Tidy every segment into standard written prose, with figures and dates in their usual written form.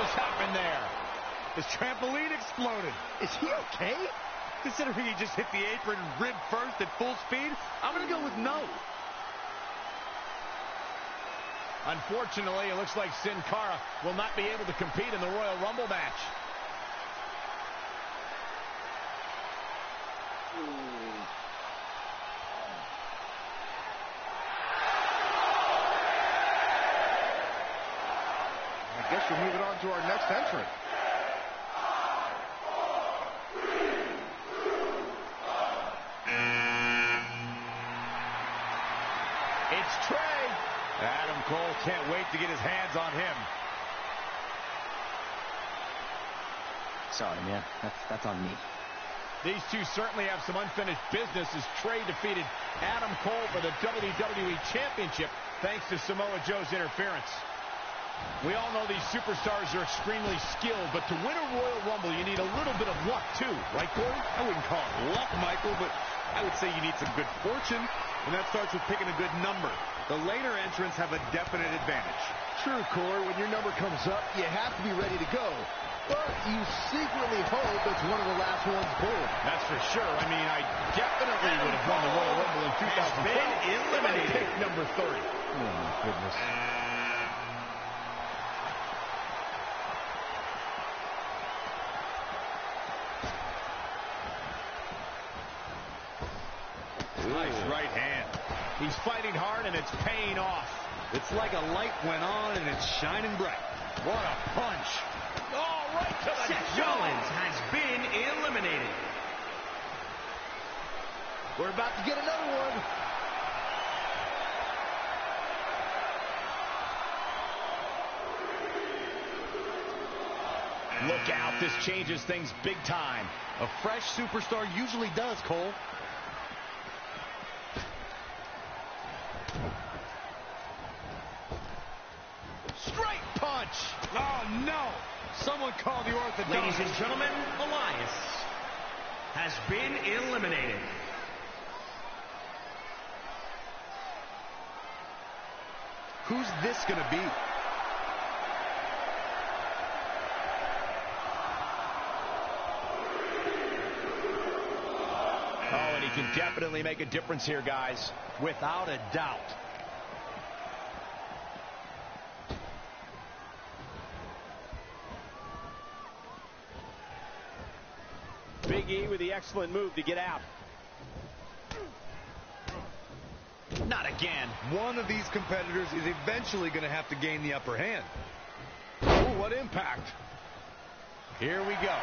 just happened there? His trampoline exploded. Is he okay? Considering he just hit the apron rib first at full speed, I'm going to go with no. Unfortunately, it looks like Sin Cara will not be able to compete in the Royal Rumble match. I guess we're moving on to our next entrant. It's Trey. Adam Cole can't wait to get his hands on him. Sorry, man. That's on me. These two certainly have some unfinished business as Trey defeated Adam Cole for the WWE Championship thanks to Samoa Joe's interference. We all know these superstars are extremely skilled, but to win a Royal Rumble, you need a little bit of luck, too. Right, Corey? I wouldn't call it luck, Michael, but I would say you need some good fortune, and that starts with picking a good number. The later entrants have a definite advantage. True, Corey. When your number comes up, you have to be ready to go. But you secretly hope it's one of the last ones pulled. That's for sure. I mean, I definitely would have won the Royal Rumble in 2012 if I picked number 30. Oh, my goodness. Nice right hand. He's fighting hard, and it's paying off. It's like a light went on, and it's shining bright. What a punch. Oh, right to the Seth jaw. Rollins has been eliminated. We're about to get another one. Look out. This changes things big time. A fresh superstar usually does, Cole. Straight punch. Oh, no. Someone call the orthodontist. Ladies and gentlemen, Elias has been eliminated. Who's this going to be? Oh, and he can definitely make a difference here, guys. Without a doubt. Big E with the excellent move to get out. Not again. One of these competitors is eventually going to have to gain the upper hand. Ooh, what impact. Here we go.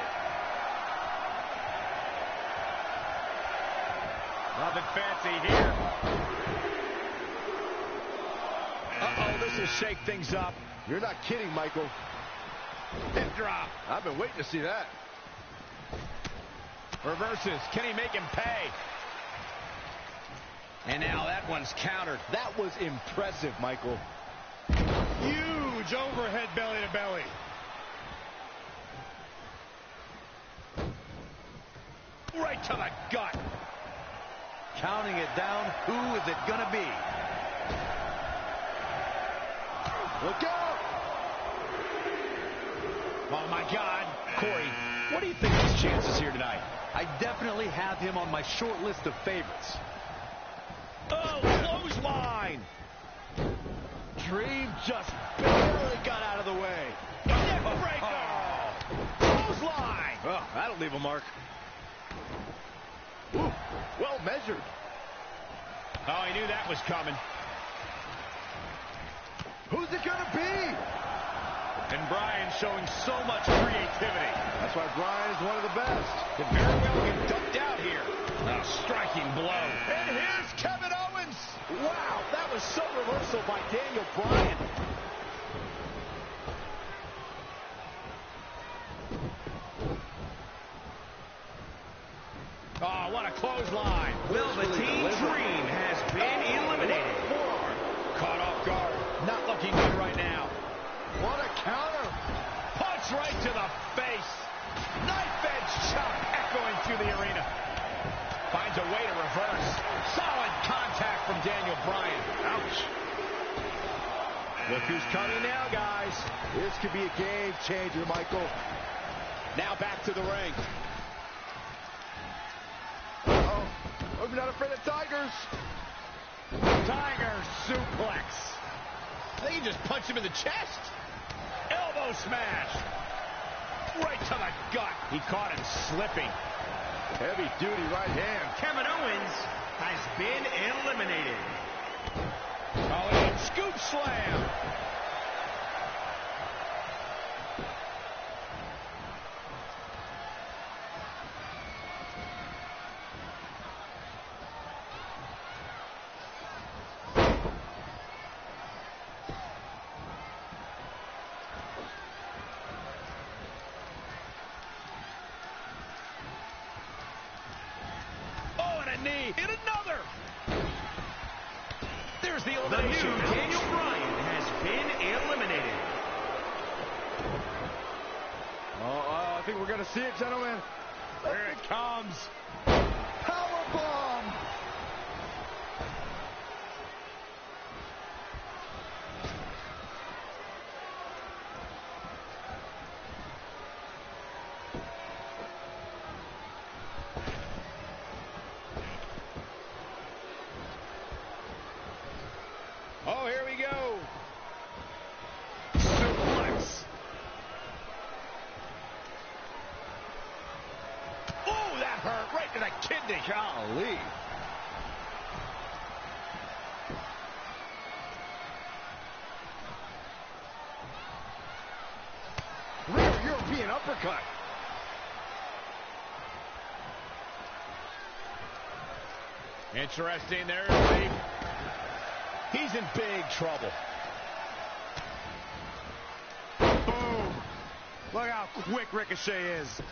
Nothing fancy here. Uh-oh, this will shake things up. You're not kidding, Michael. Hip drop. I've been waiting to see that. Reverses. Can he make him pay? And now that one's countered. That was impressive, Michael. Huge overhead belly to belly. Right to the gut. Counting it down. Who is it going to be? Look out! Oh, my God. Corey, what do you think of his chances here tonight? I definitely have him on my short list of favorites. Oh, clothesline! Dream just barely got out of the way. Neck breaker! Clothesline! Oh, that'll leave a mark. Ooh, well measured. Oh, he knew that was coming. Who's it gonna be? And Bryan showing so much creativity. That's why Bryan is one of the best. Could very well get dumped out here. A striking blow. And here's Kevin Owens. Wow, that was so reversal by Daniel Bryan. Oh, what a clothesline. Velveteen Dream has been eliminated. Caught off guard. Not looking good right now. What a counter. Punch right to the face. Knife edge chop echoing through the arena. Finds a way to reverse. Solid contact from Daniel Bryan. Ouch. Look who's coming now, guys. This could be a game changer, Michael. Now back to the ring. Uh-oh. Hope you're not afraid of tigers. Tiger suplex. I think he just punched him in the chest. Elbow smash. Right to the gut. He caught him slipping. Heavy duty right hand. Kevin Owens has been eliminated. Oh, and scoop slam. Knee, hit another. There's the elimination. The new Daniel Bryan has been eliminated. I think we're going to see it, gentlemen. Here it comes. Powerbomb. Oh, here we go. Suplex. Oh, that hurt right to the kidney. Golly. Rear European uppercut. Interesting. There's the... He's in big trouble. Boom. Look how quick Ricochet is.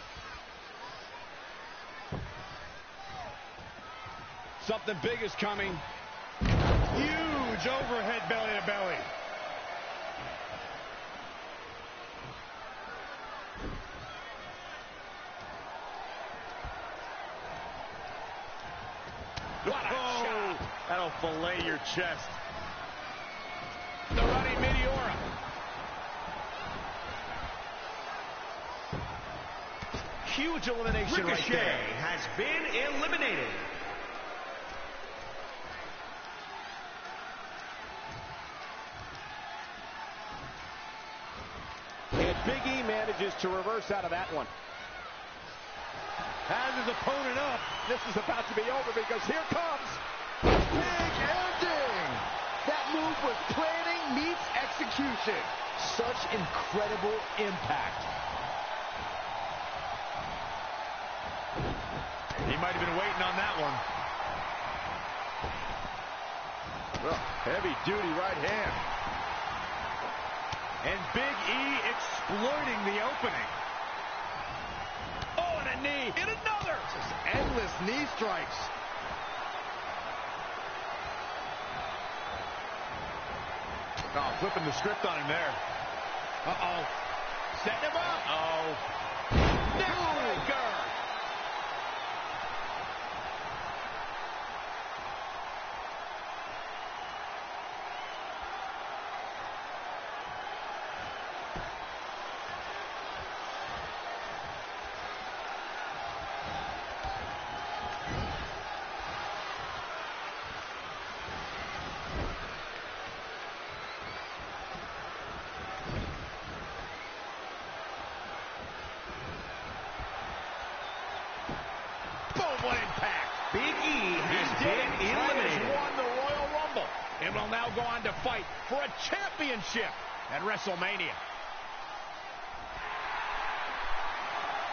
Something big is coming. Huge overhead belly to belly. What a shot. That'll fillet your chest. The running Meteora. Huge elimination right Ricochet there. has been eliminated. And Big E manages to reverse out of that one. Has his opponent up. This is about to be over because here comes big ending. That move was planning meets execution. Such incredible impact. He might have been waiting on that one. Well, heavy duty right hand. And Big E exploiting the opening. Oh, and a knee. Hit another. Just endless knee strikes. Oh, flipping the script on him there. Uh-oh. Setting him up. Oh. Neckbreaker. What impact. Big E has been eliminated. He won the Royal Rumble and will now go on to fight for a championship at WrestleMania.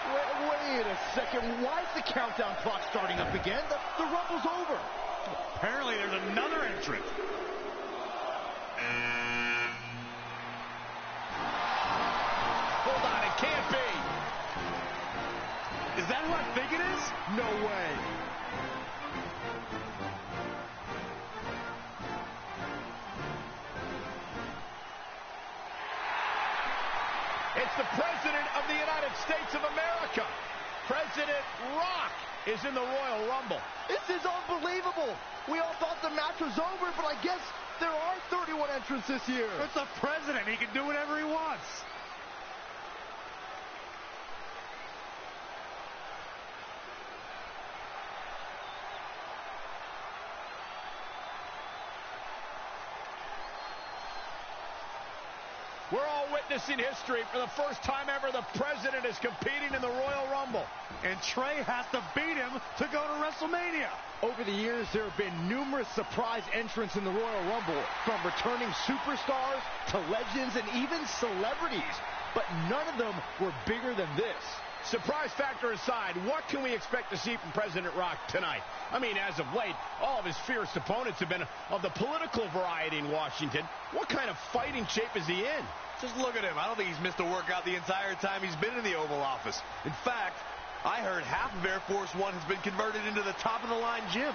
Wait a second. Why is the countdown clock starting up again? The Rumble's over. Apparently there's another entrant. Hold on, it can't be. Is that who I think it is? No way. It's the President of the United States of America, President Rock. is in the Royal Rumble. This is unbelievable. We all thought the match was over, but I guess there are 31 entrants this year. It's the president. He can do whatever he wants. We're all witnessing history. For the first time ever, the president is competing in the Royal Rumble. And Trey has to beat him to go to WrestleMania. Over the years, there have been numerous surprise entrants in the Royal Rumble, from returning superstars to legends and even celebrities. But none of them were bigger than this. Surprise factor aside, what can we expect to see from President Rock tonight? I mean, as of late, all of his fierce opponents have been of the political variety in Washington. What kind of fighting shape is he in? Just look at him. I don't think he's missed a workout the entire time he's been in the Oval Office. In fact, I heard half of Air Force One has been converted into the top-of-the-line gym.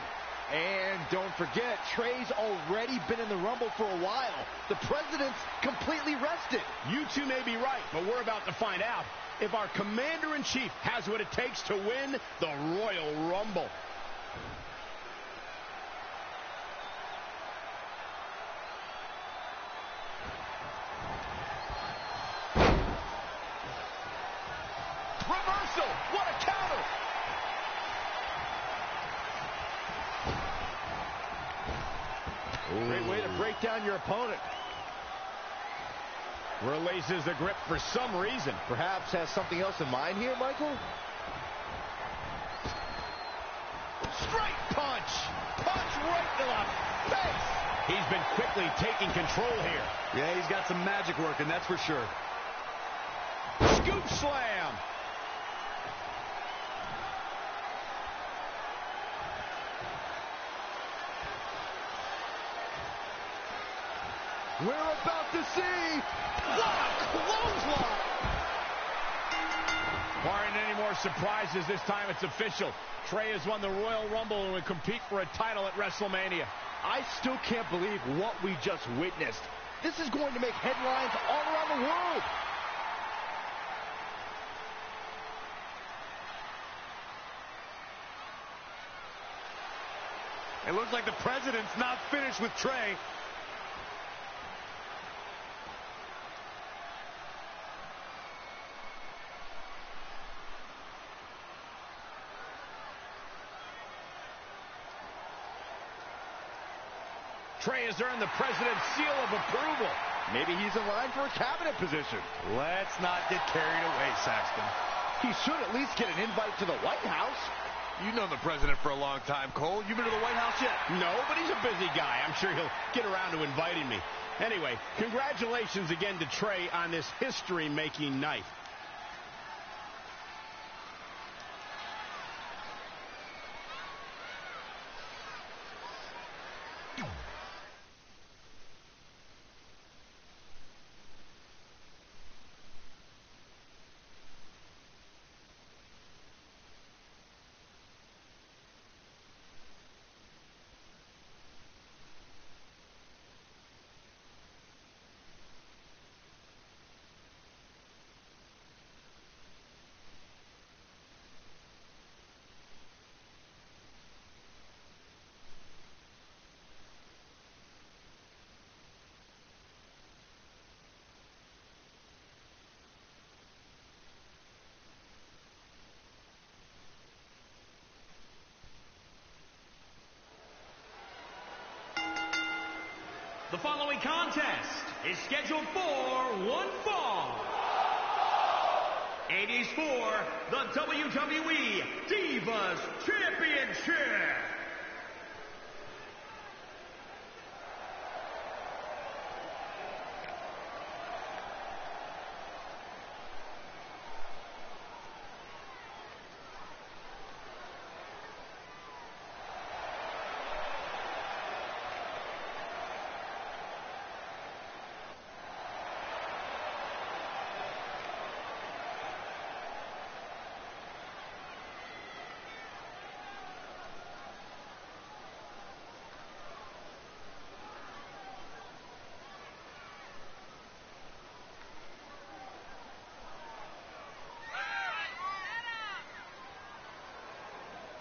And don't forget, Trey's already been in the Rumble for a while. The president's completely rested. You two may be right, but we're about to find out if our commander-in-chief has what it takes to win the Royal Rumble. Reversal! What a counter! Great way to break down your opponent. Releases the grip for some reason. Perhaps has something else in mind here, Michael? Straight punch! Punch right to the face! He's been quickly taking control here. Yeah, he's got some magic working, that's for sure. Scoop slam! We're about to see... What a clothesline! Barring any more surprises, this time it's official. Trey has won the Royal Rumble and will compete for a title at WrestleMania. I still can't believe what we just witnessed. This is going to make headlines all around the world. It looks like the president's not finished with Trey. Trey has earned the president's seal of approval. Maybe he's in line for a cabinet position. Let's not get carried away, Saxton. He should at least get an invite to the White House. You've known the president for a long time, Cole. You been to the White House yet? No, but he's a busy guy. I'm sure he'll get around to inviting me. Anyway, congratulations again to Trey on this history-making night. The following contest is scheduled for one fall. It is for the WWE Divas Championship.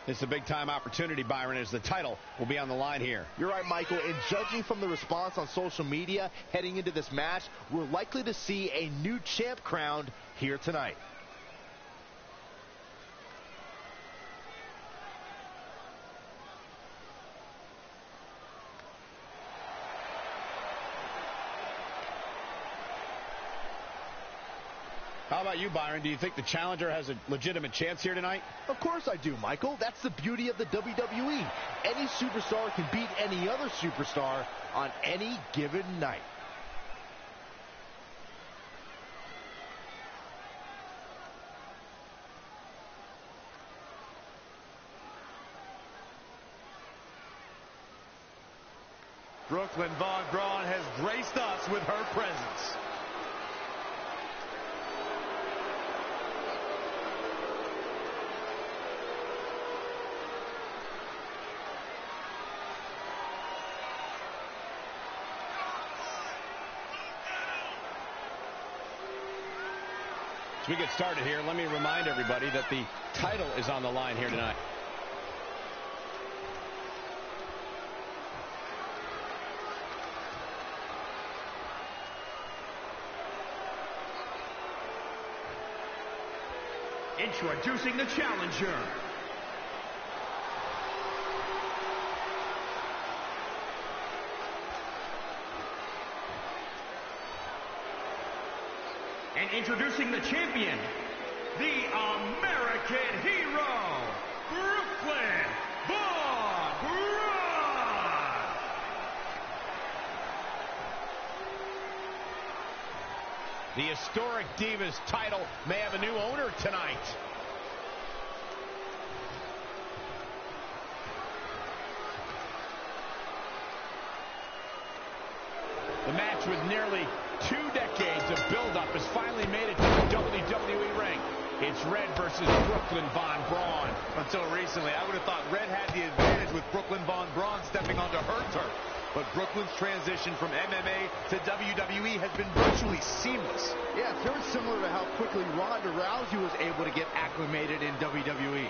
This is a big-time opportunity, Byron, as the title will be on the line here. You're right, Michael. And judging from the response on social media heading into this match, we're likely to see a new champ crowned here tonight. How about you, Byron? Do you think the challenger has a legitimate chance here tonight? Of course I do, Michael. That's the beauty of the WWE. Any superstar can beat any other superstar on any given night. Brooklyn Von Braun has graced us with her presence. As we get started here, let me remind everybody that the title is on the line here tonight. Introducing the challenger. And introducing the champion, the American hero, Brooklyn Von Braun. The historic Divas title may have a new owner tonight. The match with nearly 2 decades of build-up has finally made it to the WWE ring. It's Red versus Brooklyn Von Braun. Until recently, I would have thought Red had the advantage with Brooklyn Von Braun stepping onto her turf. But Brooklyn's transition from MMA to WWE has been virtually seamless. Yeah, it's very similar to how quickly Ronda Rousey was able to get acclimated in WWE.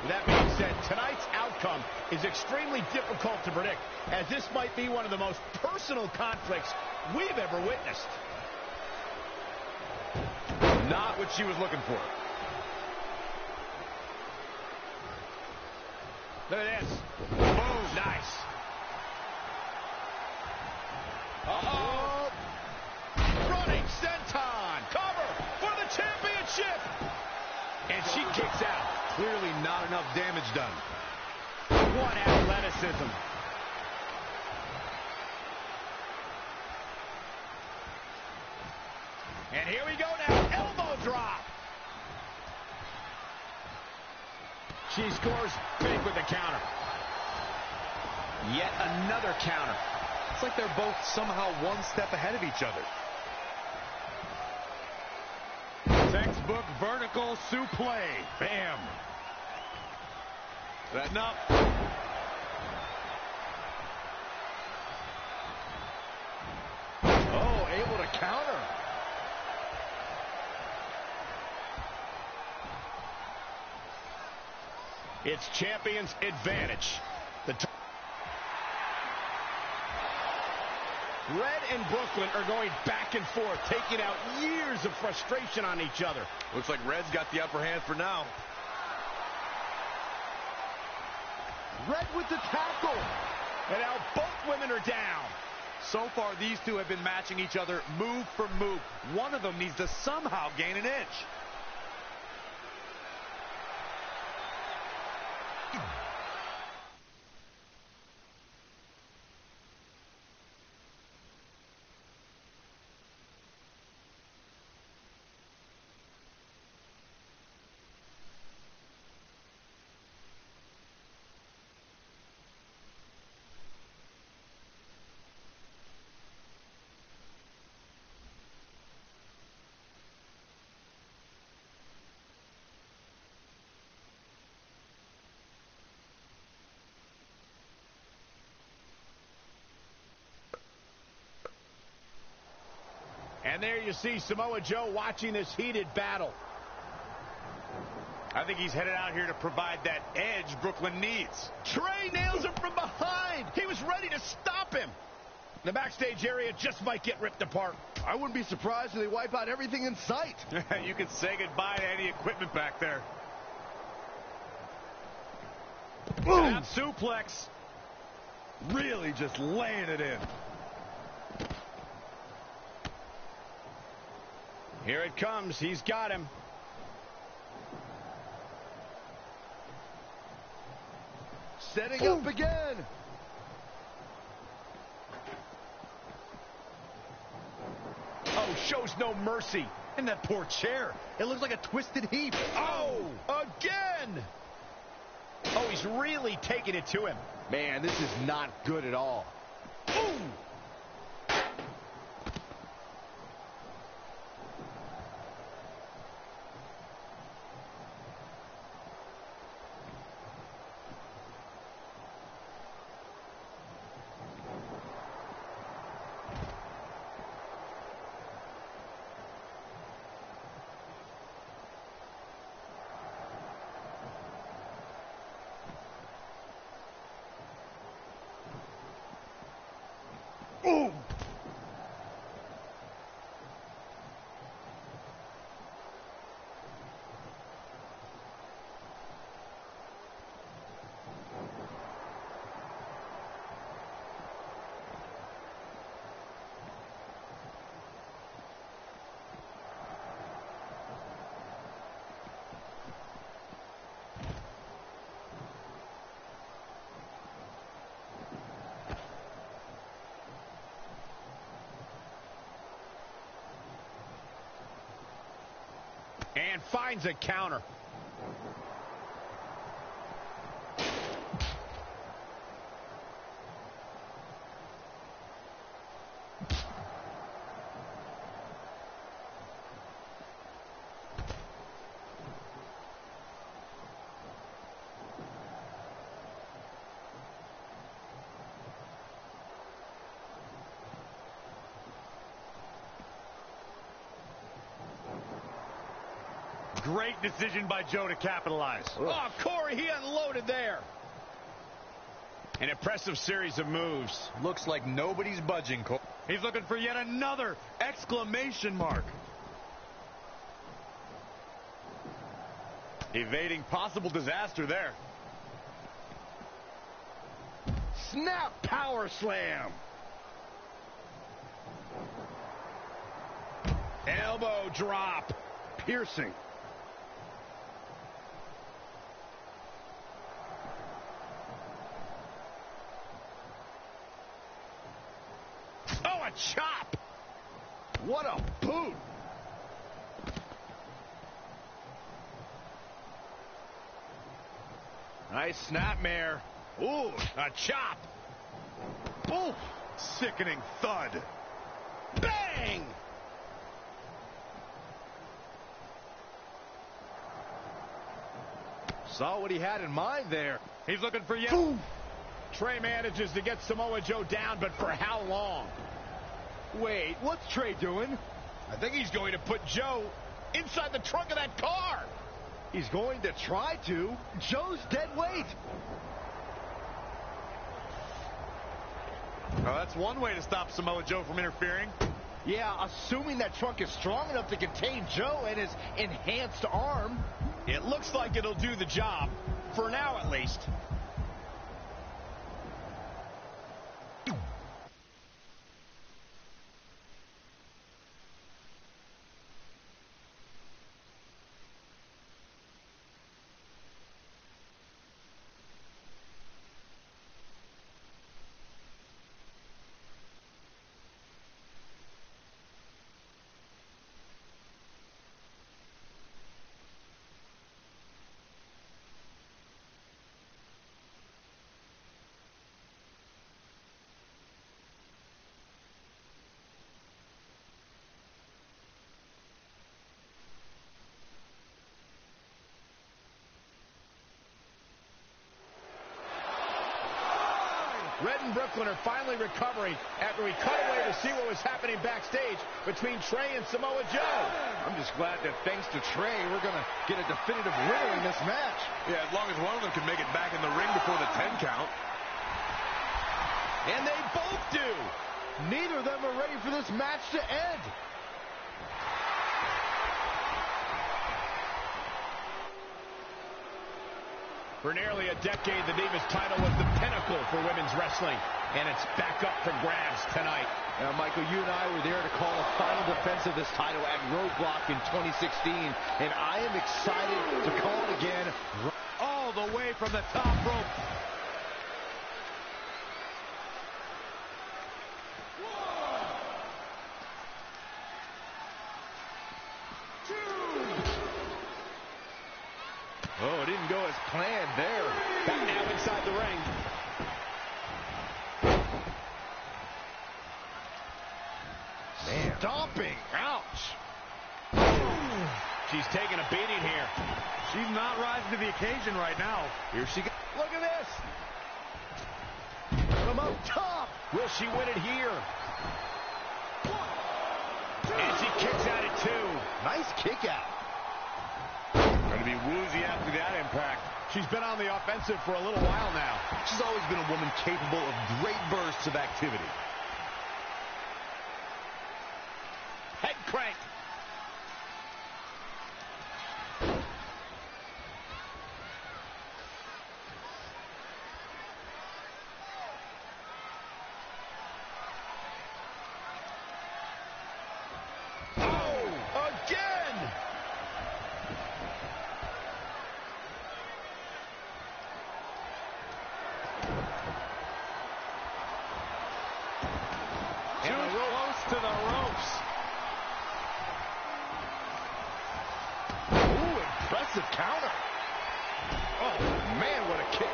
That being said, tonight's outcome is extremely difficult to predict, as this might be one of the most personal conflicts we've ever witnessed. Not what she was looking for. Look at this. Boom. Nice. Uh-oh. Running senton. Cover for the championship. And she kicks out. Clearly not enough damage done. What athleticism. And here we go now. Elbow drop. She scores big with the counter. Yet another counter. It's like they're both somehow one step ahead of each other. Textbook vertical suplex. Bam. Setting up. Oh, able to counter. It's champion's advantage. Red and Brooklyn are going back and forth, taking out years of frustration on each other. Looks like Red's got the upper hand for now. Red with the tackle. And now both women are down. So far, these two have been matching each other move for move. One of them needs to somehow gain an inch. And there you see Samoa Joe watching this heated battle. I think he's headed out here to provide that edge Brooklyn needs. Trey nails him from behind. He was ready to stop him. The backstage area just might get ripped apart. I wouldn't be surprised if they wipe out everything in sight. You could say goodbye to any equipment back there. That suplex. Really just laying it in. Here it comes. He's got him. Setting up again. Oh, shows no mercy. And that poor chair. It looks like a twisted heap. Oh, again. Oh, he's really taking it to him. Man, this is not good at all. Ooh. Ooh. And finds a counter. Great decision by Joe to capitalize. Oh, Corey, he unloaded there. An impressive series of moves. Looks like nobody's budging, Cole. He's looking for yet another exclamation mark. Evading possible disaster there. Snap power slam. Elbow drop. Piercing. Oh, a chop. What a boot. Nice snapmare. Ooh, a chop. Ooh, sickening thud. Bang! Saw what he had in mind there. He's looking for yet. Boom. Trey manages to get Samoa Joe down, but for how long? Wait, what's Trey doing? I think he's going to put Joe inside the trunk of that car. He's going to try to. Joe's dead weight. Well, that's one way to stop Samoa Joe from interfering. Yeah, assuming that trunk is strong enough to contain Joe and his enhanced arm. It looks like it'll do the job, for now at least. Red and Brooklyn are finally recovering after we cut away to see what was happening backstage between Trey and Samoa Joe. I'm just glad that thanks to Trey, we're going to get a definitive winner in this match. Yeah, as long as one of them can make it back in the ring before the 10 count. And they both do. Neither of them are ready for this match to end. For nearly a decade, the Divas title was the pinnacle for women's wrestling, and it's back up for grabs tonight. Now, Michael, you and I were there to call the final defense of this title at Roadblock in 2016, and I am excited to call it again all the way from the top rope. Oh, it didn't go as planned there. Back now inside the ring. Man. Stomping. Ouch. She's taking a beating here. She's not rising to the occasion right now. Here she goes. Look at this. From up top. Will she win it here? And she kicks out at 2. Nice kick out. Going to be woozy after that impact. She's been on the offensive for a little while now. She's always been a woman capable of great bursts of activity. Head crank. To the ropes. Ooh, impressive counter. Oh, man, what a kick.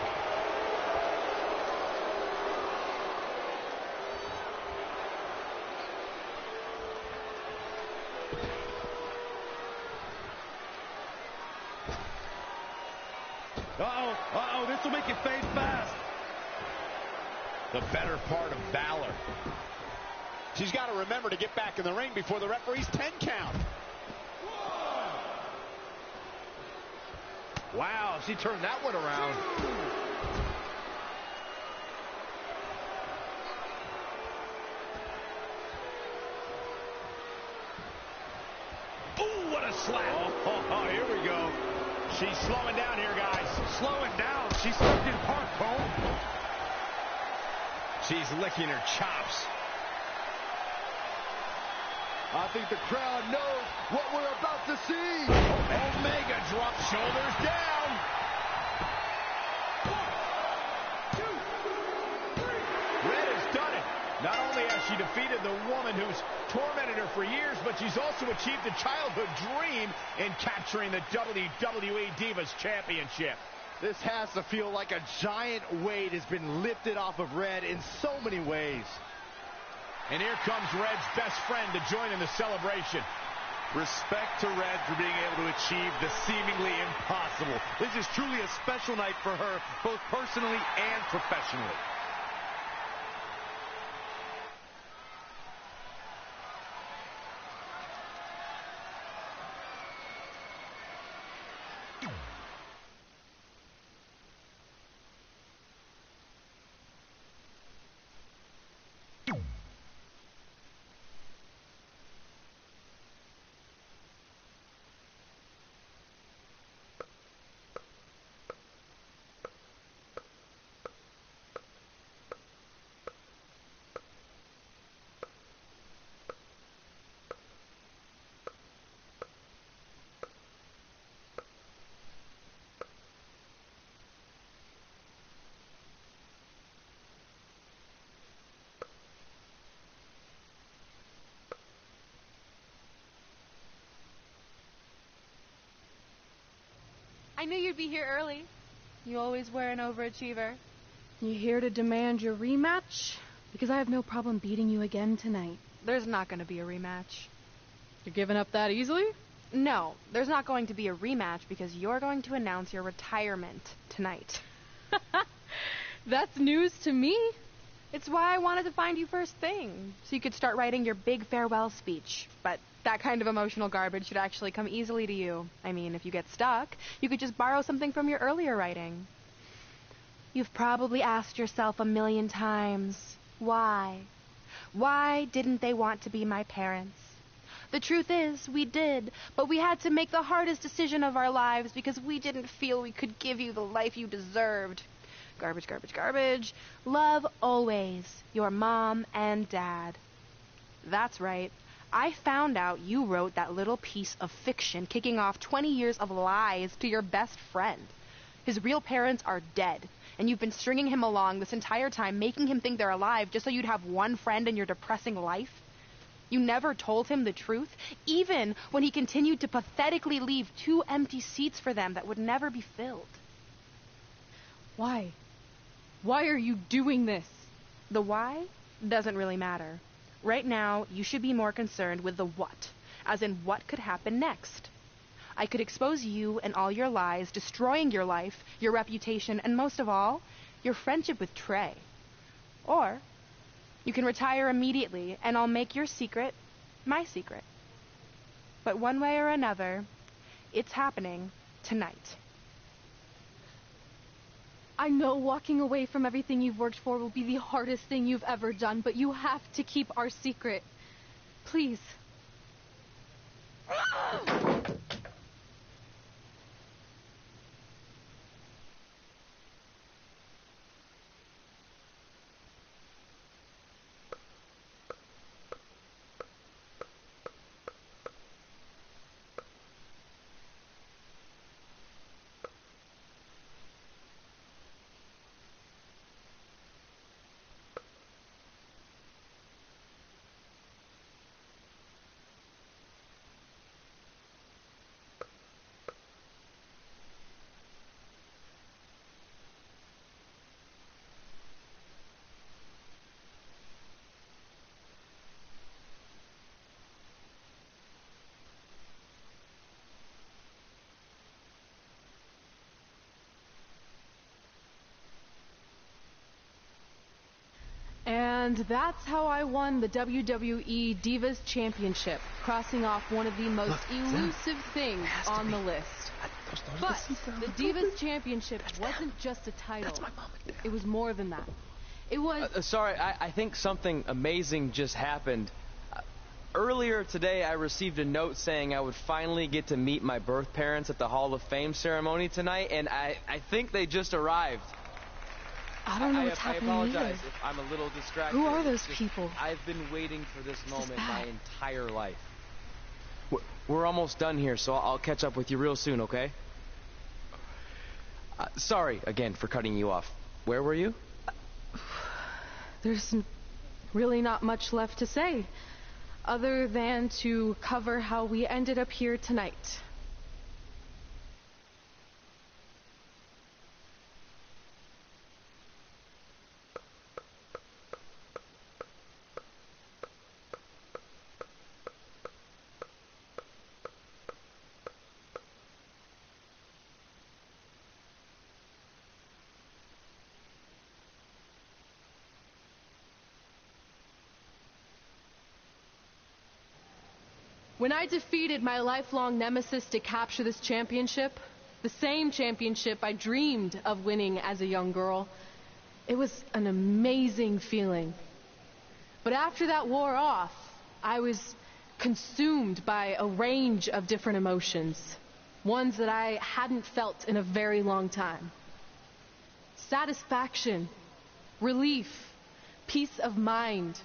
Uh-oh, this will make you fade fast. The better part of valor. She's got to remember to get back in the ring before the referee's 10 count. Wow, she turned that one around. Ooh, what a slap. Oh, here we go. She's slowing down here, guys. Slowing down. She's slipped in park, Cole. She's licking her chops. I think the crowd knows what we're about to see. Omega drop, shoulders down. 1, 2, 3. Red has done it. Not only has she defeated the woman who's tormented her for years, but she's also achieved a childhood dream in capturing the WWE Divas Championship. This has to feel like a giant weight has been lifted off of Red in so many ways. And here comes Red's best friend to join in the celebration. Respect to Red for being able to achieve the seemingly impossible. This is truly a special night for her, both personally and professionally. I knew you'd be here early. You always were an overachiever. You here to demand your rematch? Because I have no problem beating you again tonight. There's not going to be a rematch. You're giving up that easily? No, there's not going to be a rematch because you're going to announce your retirement tonight. That's news to me. It's why I wanted to find you first thing, so you could start writing your big farewell speech. But that kind of emotional garbage should actually come easily to you. I mean, if you get stuck, you could just borrow something from your earlier writing. You've probably asked yourself a million times, why? Why didn't they want to be my parents? The truth is, we did, but we had to make the hardest decision of our lives because we didn't feel we could give you the life you deserved. Garbage, garbage, garbage. Love always, your mom and dad. That's right. I found out you wrote that little piece of fiction kicking off 20 years of lies to your best friend. His real parents are dead, and you've been stringing him along this entire time, making him think they're alive just so you'd have one friend in your depressing life. You never told him the truth, even when he continued to pathetically leave 2 empty seats for them that would never be filled. Why? Why are you doing this? The why doesn't really matter. Right now, you should be more concerned with the what, as in what could happen next. I could expose you and all your lies, destroying your life, your reputation, and most of all, your friendship with Trey. Or you can retire immediately, and I'll make your secret my secret. But one way or another, it's happening tonight. I know walking away from everything you've worked for will be the hardest thing you've ever done, but you have to keep our secret. Please. And that's how I won the WWE Divas Championship, crossing off one of the most elusive things on the list. But the Divas Championship wasn't just a title. It was more than that. It was... Sorry, I think something amazing just happened. Earlier today, I received a note saying I would finally get to meet my birth parents at the Hall of Fame ceremony tonight, and I think they just arrived. I don't know what's happening I apologize either. if I'm a little distracted. Who are those people? I've been waiting for this moment my bad. entire life. We're almost done here, so I'll catch up with you real soon, okay? Sorry, again, for cutting you off. Where were you? There's really not much left to say, other than to cover how we ended up here tonight. When I defeated my lifelong nemesis to capture this championship, the same championship I dreamed of winning as a young girl, it was an amazing feeling. But after that wore off, I was consumed by a range of different emotions, ones that I hadn't felt in a very long time. Satisfaction, relief, peace of mind,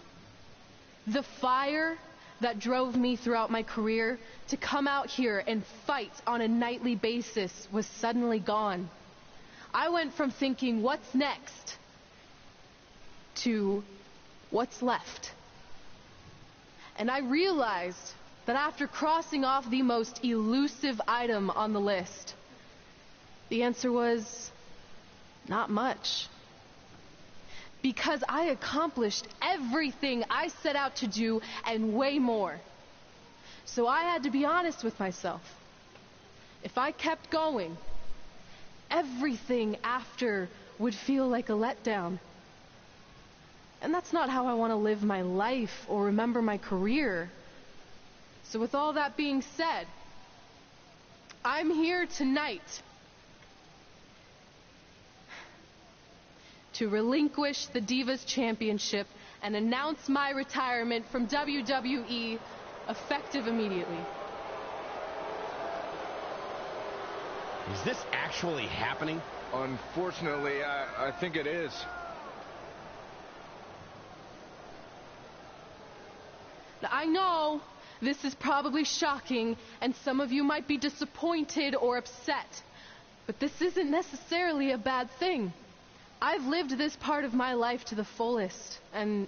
the fire that drove me throughout my career to come out here and fight on a nightly basis was suddenly gone. I went from thinking, what's next, to what's left. And I realized that after crossing off the most elusive item on the list, the answer was not much. Because I accomplished everything I set out to do and way more. So I had to be honest with myself. If I kept going, everything after would feel like a letdown. And that's not how I want to live my life or remember my career. So with all that being said, I'm here tonight to relinquish the Divas Championship and announce my retirement from WWE effective immediately. Is this actually happening? Unfortunately, I think it is. I know this is probably shocking, and some of you might be disappointed or upset, but this isn't necessarily a bad thing. I've lived this part of my life to the fullest, and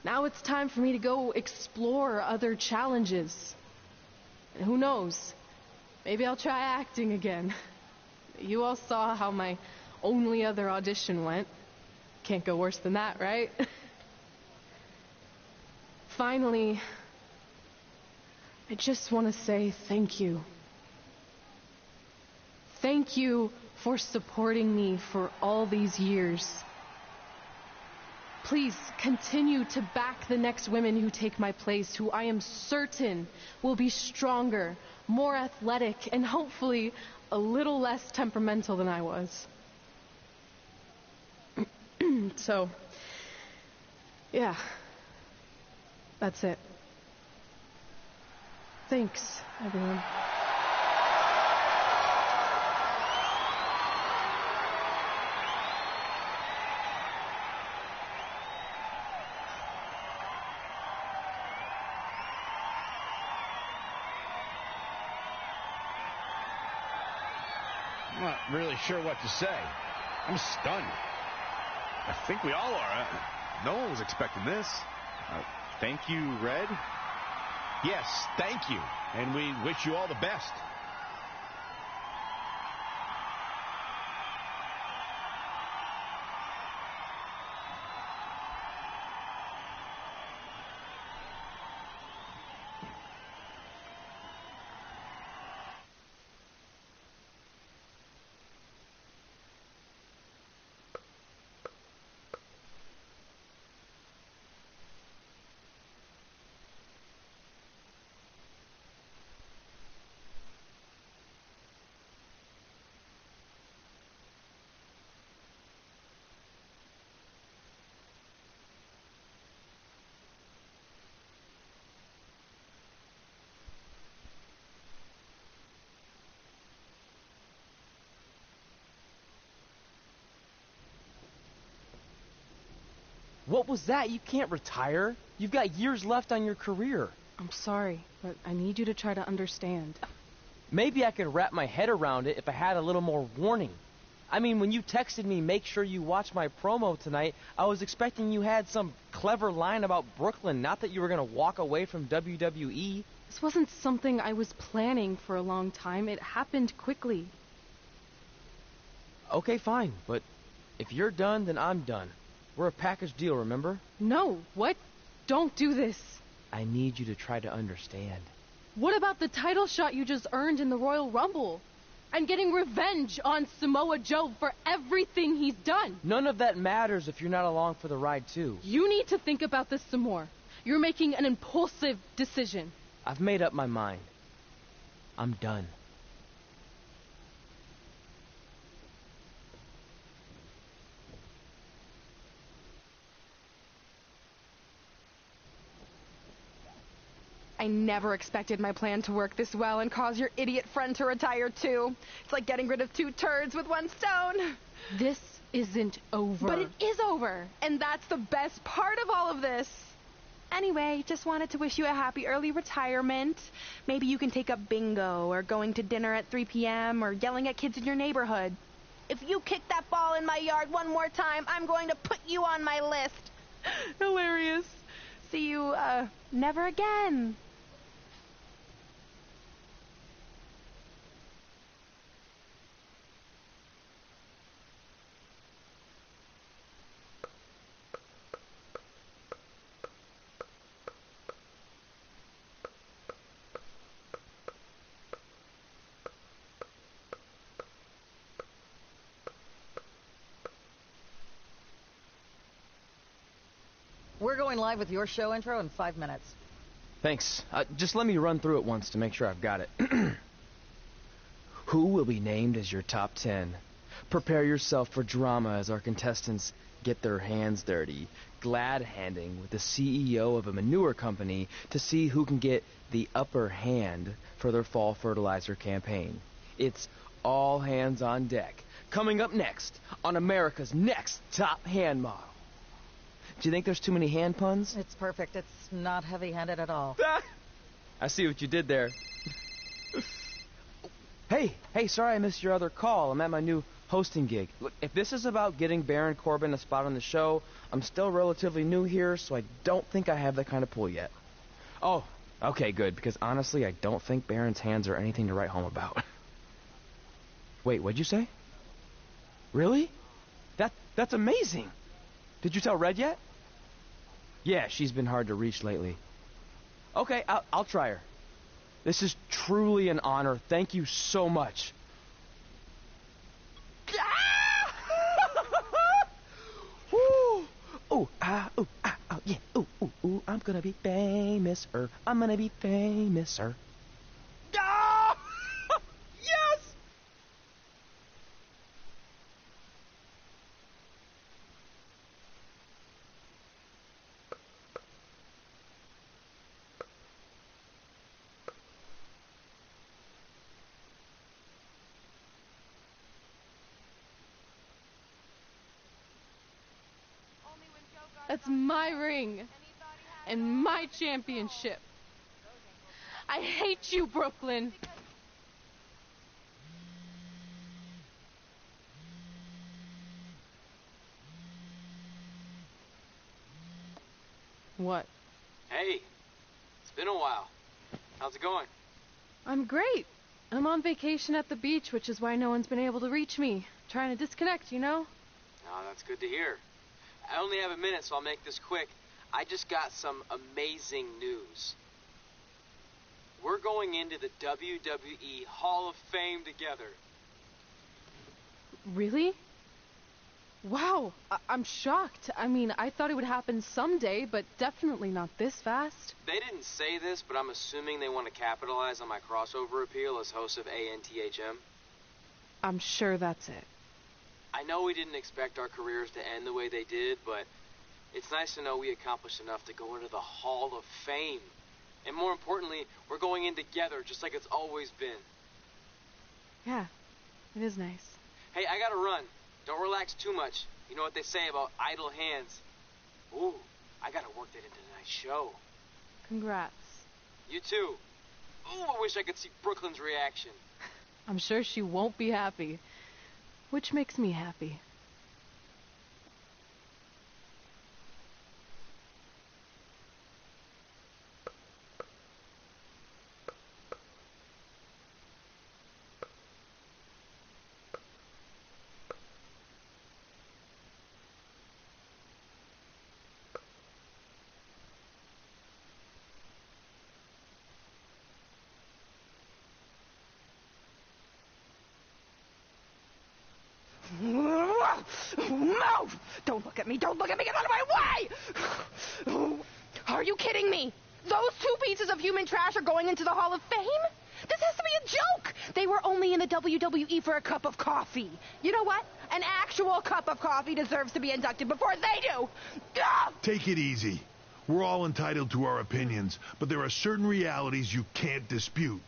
now it's time for me to go explore other challenges. And who knows, maybe I'll try acting again. You all saw how my only other audition went. Can't go worse than that, right? Finally, I just want to say thank you. Thank you for supporting me for all these years. Please continue to back the next women who take my place, who I am certain will be stronger, more athletic, and hopefully a little less temperamental than I was. So, yeah, that's it. Thanks, everyone. I'm not really sure what to say. I'm stunned. I think we all are. No one was expecting this. Thank you, Red. Yes, thank you. And we wish you all the best. What was that? You can't retire. You've got years left on your career. I'm sorry, but I need you to try to understand. Maybe I could wrap my head around it if I had a little more warning. I mean, when you texted me, make sure you watch my promo tonight, I was expecting you had some clever line about Brooklyn, not that you were going to walk away from WWE. This wasn't something I was planning for a long time. It happened quickly. Okay, fine, but if you're done, then I'm done. We're a package deal, remember? No, what? Don't do this. I need you to try to understand. What about the title shot you just earned in the Royal Rumble? And getting revenge on Samoa Joe for everything he's done. None of that matters if you're not along for the ride, too. You need to think about this some more. You're making an impulsive decision. I've made up my mind. I'm done. I never expected my plan to work this well and cause your idiot friend to retire too. It's like getting rid of 2 turds with 1 stone. This isn't over. But it is over, and that's the best part of all of this. Anyway, just wanted to wish you a happy early retirement. Maybe you can take up bingo, or going to dinner at 3 p.m., or yelling at kids in your neighborhood. If you kick that ball in my yard one more time, I'm going to put you on my list. Hilarious. See you, never again. We're going live with your show intro in 5 minutes. Thanks. Just let me run through it once to make sure I've got it. Who will be named as your top 10? Prepare yourself for drama as our contestants get their hands dirty, glad-handing with the CEO of a manure company to see who can get the upper hand for their fall fertilizer campaign. It's all hands on deck. Coming up next on America's Next Top Hand Model. Do you think there's too many hand puns? It's perfect. It's not heavy-handed at all. I see what you did there. Hey, sorry I missed your other call. I'm at my new hosting gig. Look, if this is about getting Baron Corbin a spot on the show, I'm still relatively new here, so I don't think I have that kind of pull yet. Oh, okay, good, because honestly, I don't think Baron's hands are anything to write home about. Wait, what'd you say? Really? That's amazing. Did you tell Red yet? Yeah, she's been hard to reach lately. Okay, I'll try her. This is truly an honor. Thank you so much. Yeah. Ooh, I'm gonna be famous, I'm gonna be famous, Ah! Yes! That's my ring. And my championship. I hate you, Brooklyn. What? Hey, it's been a while. How's it going? I'm great. I'm on vacation at the beach, which is why no one's been able to reach me. Trying to disconnect, you know? Oh, that's good to hear. I only have a minute, so I'll make this quick. I just got some amazing news. We're going into the WWE Hall of Fame together. Really? Wow, I'm shocked. I mean, I thought it would happen someday, but definitely not this fast. They didn't say this, but I'm assuming they want to capitalize on my crossover appeal as host of ANTHM. I'm sure that's it. I know we didn't expect our careers to end the way they did, but it's nice to know we accomplished enough to go into the Hall of Fame. And more importantly, we're going in together, just like it's always been. Yeah, it is nice. Hey, I gotta run. Don't relax too much. You know what they say about idle hands. Ooh, I gotta work that into tonight's show. Congrats. You too. Ooh, I wish I could see Brooklyn's reaction. I'm sure she won't be happy. Which makes me happy. Move! Don't look at me! Don't look at me! Get out of my way! Are you kidding me? Those two pieces of human trash are going into the Hall of Fame? This has to be a joke! They were only in the WWE for a cup of coffee. You know what? An actual cup of coffee deserves to be inducted before they do! Ugh! Take it easy. We're all entitled to our opinions, but there are certain realities you can't dispute.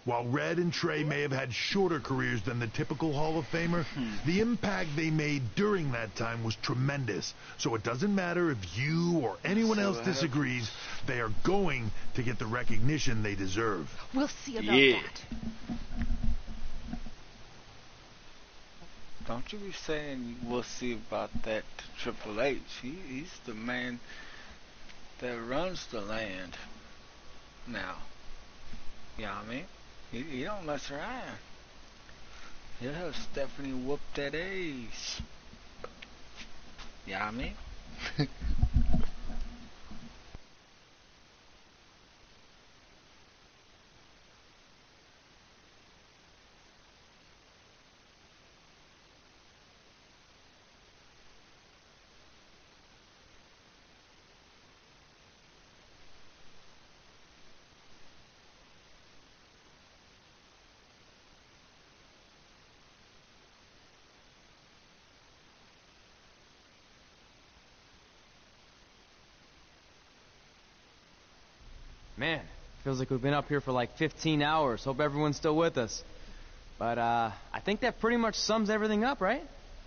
While Red and Trey may have had shorter careers than the typical Hall of Famer, the impact they made during that time was tremendous. So it doesn't matter if you or anyone else disagrees, they are going to get the recognition they deserve. We'll see about that. Don't you be saying we'll see about that to Triple H. He's the man that runs the land now. You know what I mean? He don't mess around. He'll have Stephanie whoop that ass. You know what I mean? Man, feels like we've been up here for like 15 hours. Hope everyone's still with us. But I think that pretty much sums everything up, right?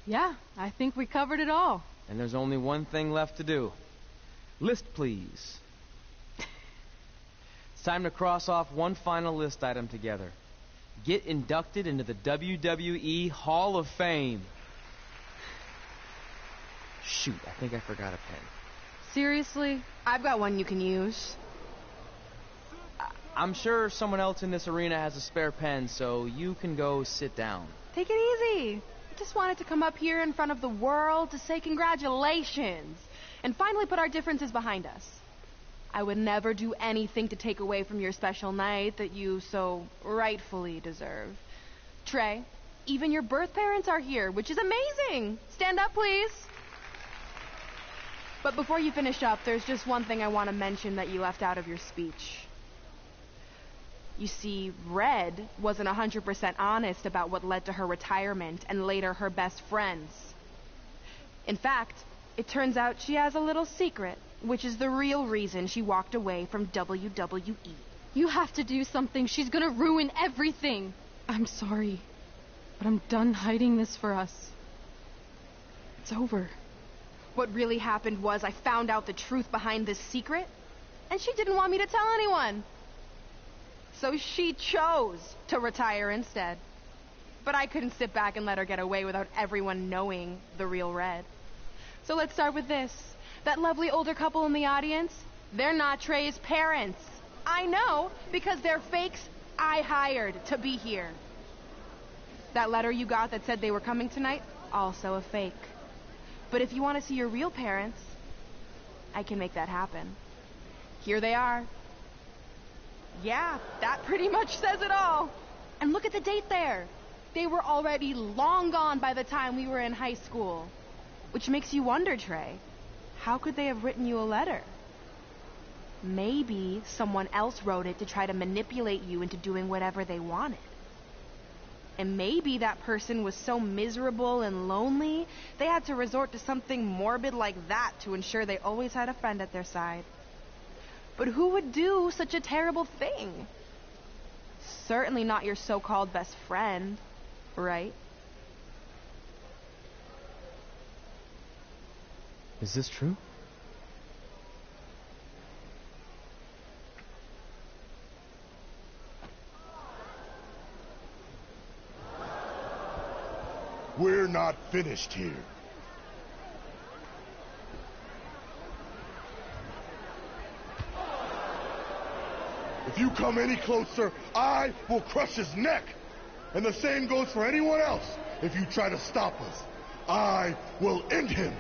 Yeah, I think we covered it all. And there's only one thing left to do. List, please. It's time to cross off one final list item together. Get inducted into the WWE Hall of Fame. Shoot, I think I forgot a pen. Seriously? I've got one you can use. I'm sure someone else in this arena has a spare pen, so you can go sit down. Take it easy. I just wanted to come up here in front of the world to say congratulations and finally put our differences behind us. I would never do anything to take away from your special night that you so rightfully deserve. Trey, even your birth parents are here, which is amazing. Stand up, please. But before you finish up, there's just one thing I want to mention that you left out of your speech. You see, Red wasn't 100% honest about what led to her retirement and later her best friends. In fact, it turns out she has a little secret, which is the real reason she walked away from WWE. You have to do something. She's gonna ruin everything. I'm sorry, but I'm done hiding this for us. It's over. What really happened was I found out the truth behind this secret, and she didn't want me to tell anyone. So she chose to retire instead. But I couldn't sit back and let her get away without everyone knowing the real Red. So let's start with this. That lovely older couple in the audience, they're not Trey's parents. I know, because they're fakes I hired to be here. That letter you got that said they were coming tonight, also a fake. But if you want to see your real parents, I can make that happen. Here they are. Yeah, that pretty much says it all. And look at the date there. They were already long gone by the time we were in high school. Which makes you wonder, Trey, how could they have written you a letter? Maybe someone else wrote it to try to manipulate you into doing whatever they wanted. And maybe that person was so miserable and lonely, they had to resort to something morbid like that to ensure they always had a friend at their side. But who would do such a terrible thing? Certainly not your so-called best friend, right? Is this true? We're not finished here. If you come any closer, I will crush his neck. And the same goes for anyone else. If you try to stop us, I will end him.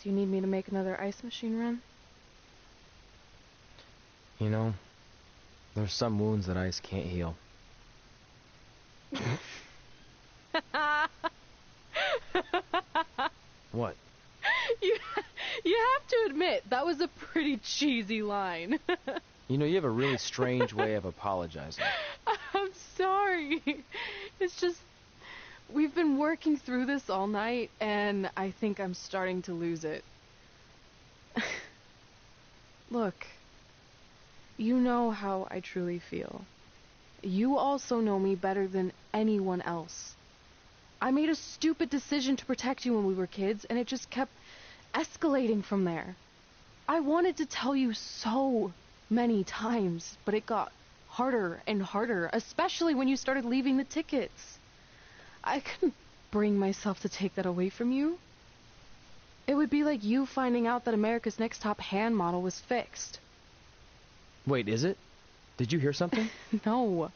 Do you need me to make another ice machine run? You know, there's some wounds that ice can't heal. What? You have to admit, that was a pretty cheesy line. You know, you have a really strange way of apologizing. I'm sorry. It's just, we've been working through this all night, and I think I'm starting to lose it. Look, you know how I truly feel. You also know me better than anyone else. I made a stupid decision to protect you when we were kids, and it just kept escalating from there. I wanted to tell you so many times, but it got harder and harder, especially when you started leaving the tickets. I couldn't bring myself to take that away from you. It would be like you finding out that America's Next Top hand model was fixed. Wait, is it? Did you hear something? No,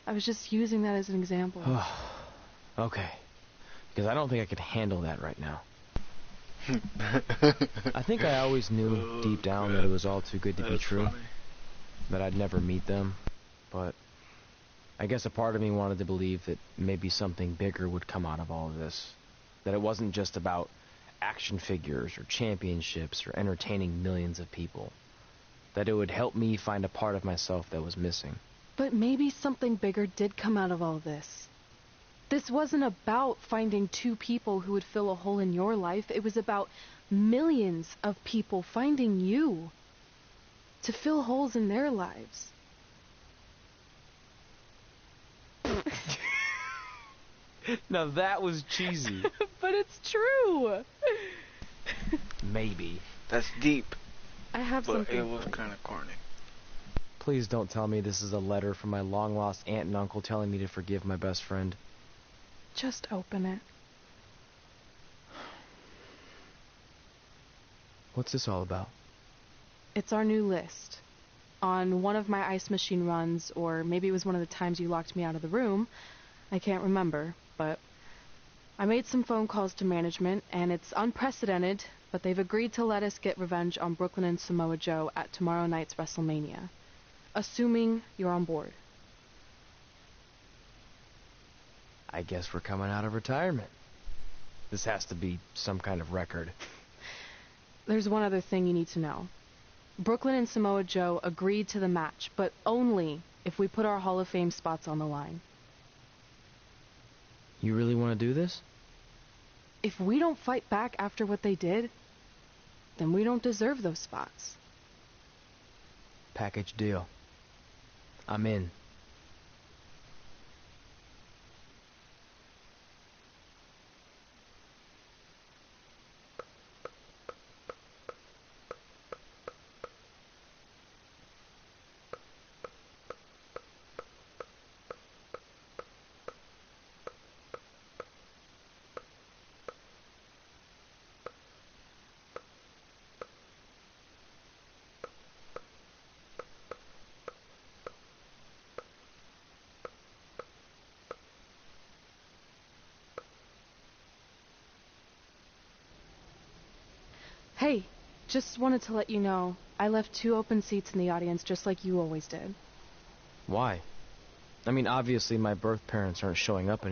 I was just using that as an example. Okay, because I don't think I could handle that right now. I think I always knew deep down that it was all too good to be true, that I'd never meet them, but I guess a part of me wanted to believe that maybe something bigger would come out of all of this, that it wasn't just about action figures or championships or entertaining millions of people, that it would help me find a part of myself that was missing. But maybe something bigger did come out of all this. This wasn't about finding two people who would fill a hole in your life. It was about millions of people finding you to fill holes in their lives. Now that was cheesy. But it's true. Maybe. That's deep. I have but something. It was kind of corny. Please don't tell me this is a letter from my long-lost aunt and uncle telling me to forgive my best friend. Just open it. What's this all about? It's our new list. On one of my ice machine runs, or maybe it was one of the times you locked me out of the room, I can't remember, but I made some phone calls to management, and it's unprecedented, but they've agreed to let us get revenge on Brooklyn and Samoa Joe at tomorrow night's WrestleMania, assuming you're on board. I guess we're coming out of retirement. This has to be some kind of record. There's one other thing you need to know. Brooklyn and Samoa Joe agreed to the match, but only if we put our Hall of Fame spots on the line. You really want to do this? If we don't fight back after what they did, then we don't deserve those spots. Package deal. I'm in. Hey, just wanted to let you know, I left 2 open seats in the audience just like you always did. Why? I mean, obviously my birth parents aren't showing up